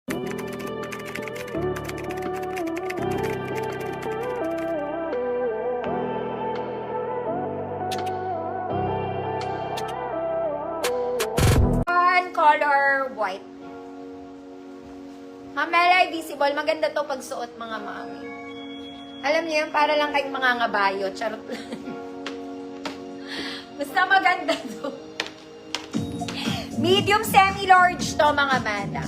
Color white. Mamaya visible. Maganda to pag suot, mga mami. Alam niyo yun, para lang kayong mga ngabayo. Charot lang. Basta maganda to. Medium semi-large to, mga madam.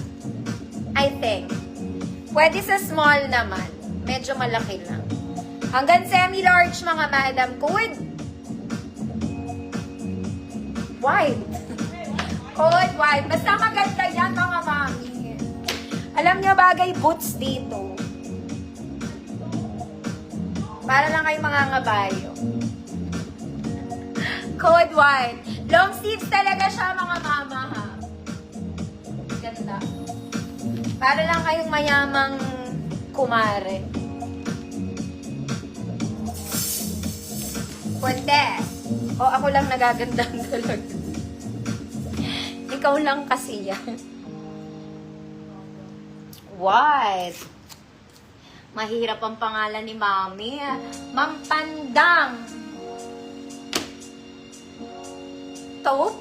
I think. Pwede sa small naman. Medyo malaki lang. Hanggang semi-large, mga madam. Good. White. Good, white. Basta maganda yan, mga mami. Alam niyo, bagay boots dito. Para lang kayo mga ngabayo. Good, white. Long sleeves talaga siya, mga mama, ha. Ganda. Para lang kayong mayamang kumare. Pwede. O, ako lang nagagandang talaga. Ikaw lang kasi yan. White. Mahirap ang pangalan ni Mami. Ma'am Pandang. Taupe?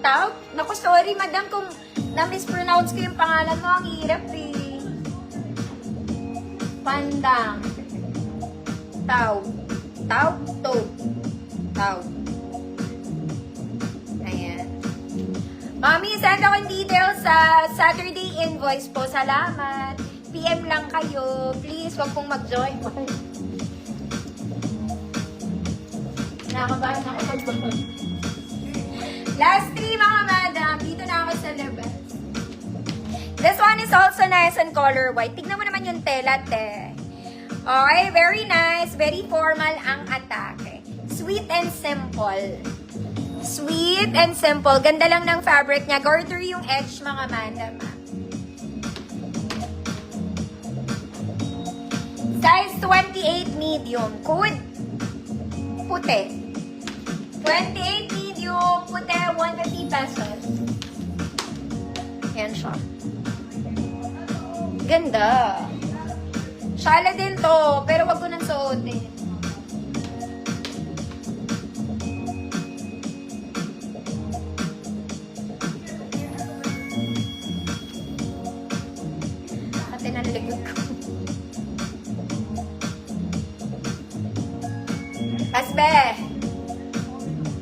Taupe? Naku, sorry, madam, kung na-mispronounce ko yung pangalan mo. Ang hirap eh. Pandang. Taupe. Taupe? Taupe. Taupe. Mami, send ako yung details sa Saturday invoice po. Salamat. PM lang kayo. Please, wag pong mag-join. Nakabahan ako pag-join. Last 3, mga madam. Dito na ako sa labas. This one is also nice and color white. Tignan mo naman yung tela, te. Okay, very nice. Very formal ang atake. Sweet and simple. Sweet and simple. Ganda lang ng fabric niya. Garter yung edge, mga madam. Size 28 medium. Good. Puti. 28 medium. Puti. 150 pesos. Yan siya. Ganda. Shala din to. Pero wag ko nang suotin. Asbe.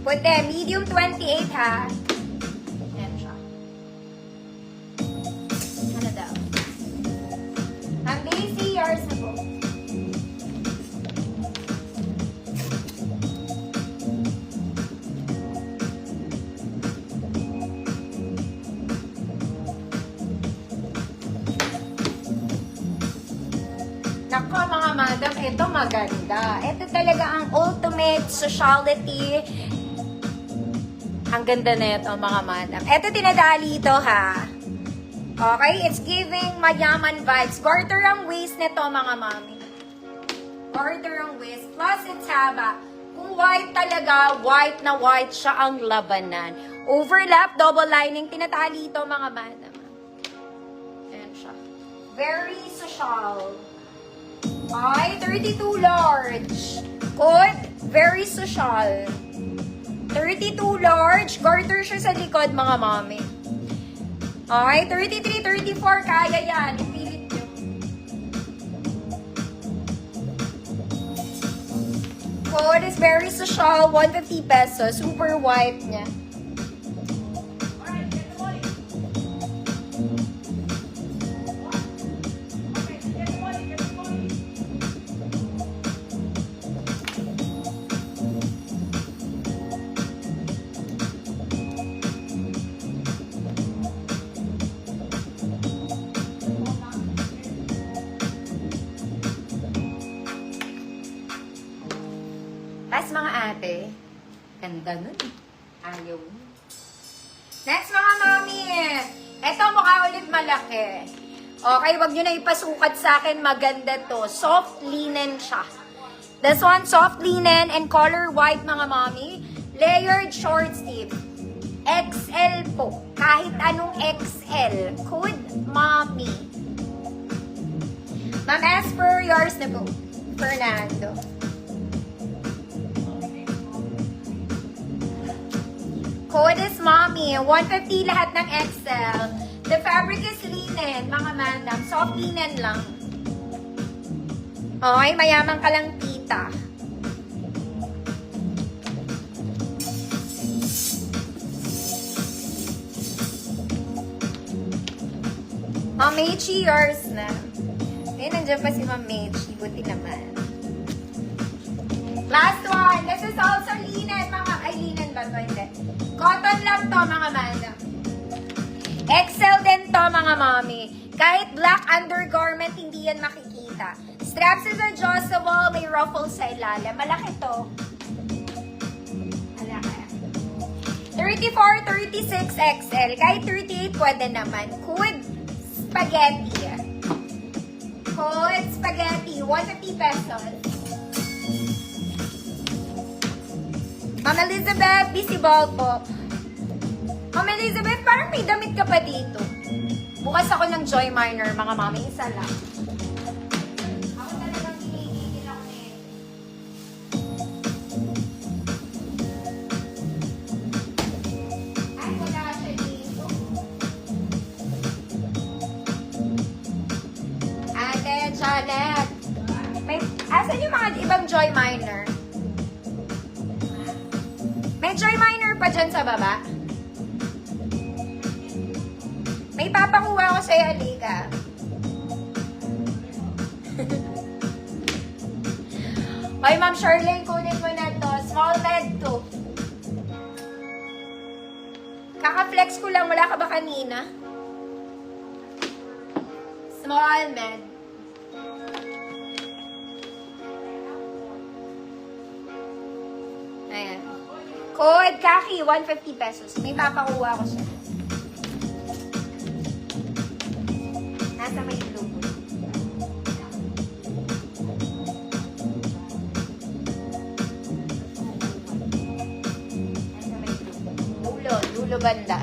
Puti. Medium 28, ha. Ayan siya. Ano daw? Ang Daisy, yours na po. Nako, mga madam, ito maganda. Ito talaga ang ultimate sociality. Ang ganda na ito, mga madam. Ito tinadali ito, ha. Okay, it's giving mayaman vibes. Garter ang waist nito, mga mami. Garter ang waist. Plus, it's haba. Kung white talaga, white na white siya ang labanan. Overlap, double lining, tinatali ito, mga madam. Ayan siya. Very social. Ay, 32 large. Good. Very social. 32 large. Garter siya sa likod, mga mami. Ay, 33, 34. Kaya yan. Ipilit nyo. Good. Is very social. 150 pesos. Super white niya. Tapos mga ate, ganda nun. Ayaw mo. Next, mga mami. Ito mukha ulit malaki. Okay, wag nyo na ipasukat sa akin. Maganda to. Soft linen siya. This one, soft linen and color white, mga mami. Layered short sleeve. XL po. Kahit anong XL. Good, mommy. Ma'am Esper, yours na po. Fernando. Code is mommy. 150 lahat ng XL. The fabric is linen, mga madam. Soft linen lang. Okay, mayaman ka lang, tita. Ma'am Mechi, yours na. Eh, nandiyan pa si Ma'am Mechi. Buti naman. Last one. This is also linen, mga... Ay, linen ba ito? Hindi. Cotton lang to, mga madam. XL din to, mga mommy. Kahit black undergarment, hindi yan makikita. Straps is adjustable, may ruffles sa ilalim. Malaki to. Malaki. 34, 36 XL. Kahit 38, pwede naman. Could spaghetti. Could spaghetti. 150 pesos. Ma'am Elizabeth, visible po. Ma'am Elizabeth, parang may damit ka pa dito. Bukas ako ng Joy Minor, mga mami. Isa lang. Ako talagang pinigigil ako eh. Ay, wala siya dito. Ate, Janet. Asan yung mga ibang Joy Minor? May Joy Minor pa dyan sa baba? May papakuha ko sa'yo, Alika. Hoy, Ma'am Charlene, kunin mo na to. Small med to. Kaka-flex ko lang. Wala ka ba kanina? Small med. Ayan. Code Kaki, 150 pesos. May papakuha ko siya. Nasa may blue. Nasa may blue. Dulo banda.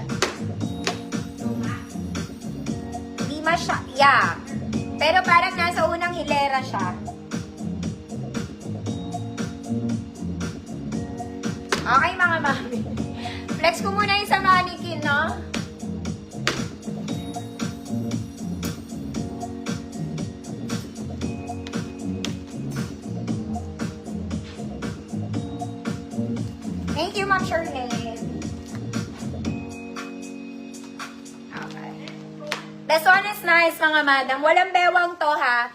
Hindi masya, yeah. Pero parang nasa unang hilera siya. Okay, mga mami. Flex ko muna yung sa mannequin, no? Thank you, Ma'am Charlene. Okay. This one is nice, mga madam. Walang bewang to, ha?